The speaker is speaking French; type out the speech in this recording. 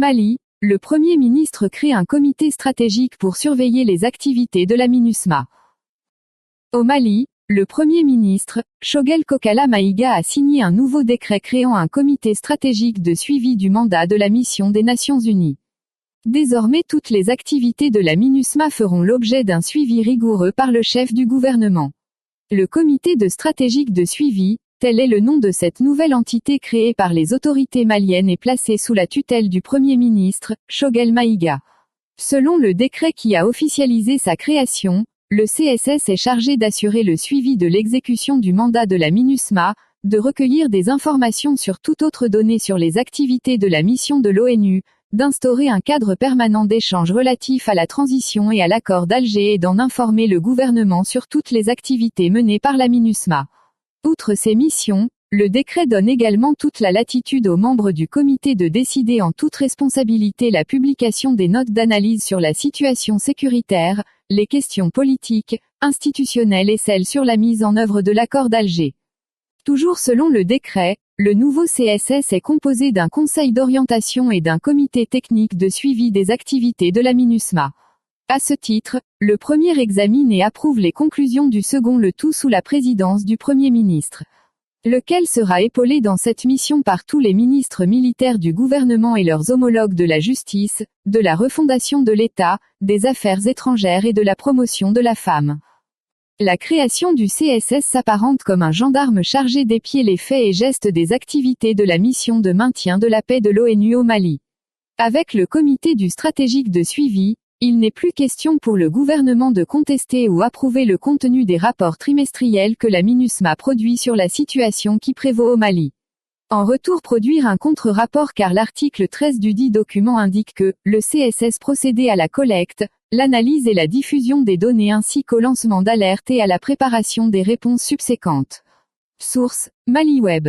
Mali, le Premier ministre crée un comité stratégique pour surveiller les activités de la MINUSMA. Au Mali, le Premier ministre, Choguel Kokalla Maïga a signé un nouveau décret créant un comité stratégique de suivi du mandat de la mission des Nations Unies. Désormais toutes les activités de la MINUSMA feront l'objet d'un suivi rigoureux par le chef du gouvernement. Le comité de stratégique de suivi, tel est le nom de cette nouvelle entité créée par les autorités maliennes et placée sous la tutelle du Premier ministre, Choguel Maïga. Selon le décret qui a officialisé sa création, le CSS est chargé d'assurer le suivi de l'exécution du mandat de la MINUSMA, de recueillir des informations sur toute autre donnée sur les activités de la mission de l'ONU, d'instaurer un cadre permanent d'échange relatif à la transition et à l'accord d'Alger et d'en informer le gouvernement sur toutes les activités menées par la MINUSMA. Outre ces missions, le décret donne également toute la latitude aux membres du comité de décider en toute responsabilité la publication des notes d'analyse sur la situation sécuritaire, les questions politiques, institutionnelles et celles sur la mise en œuvre de l'accord d'Alger. Toujours selon le décret, le nouveau CSS est composé d'un conseil d'orientation et d'un comité technique de suivi des activités de la MINUSMA. À ce titre, le premier examine et approuve les conclusions du second, le tout sous la présidence du Premier ministre, lequel sera épaulé dans cette mission par tous les ministres militaires du gouvernement et leurs homologues de la justice, de la refondation de l'État, des affaires étrangères et de la promotion de la femme. La création du CSS s'apparente comme un gendarme chargé d'épier les faits et gestes des activités de la mission de maintien de la paix de l'ONU au Mali. Avec le comité du stratégique de suivi, il n'est plus question pour le gouvernement de contester ou approuver le contenu des rapports trimestriels que la MINUSMA produit sur la situation qui prévaut au Mali. En retour produire un contre-rapport car l'article 13 du dit document indique que le CSS procédait à la collecte, l'analyse et la diffusion des données ainsi qu'au lancement d'alerte et à la préparation des réponses subséquentes. Source, MaliWeb.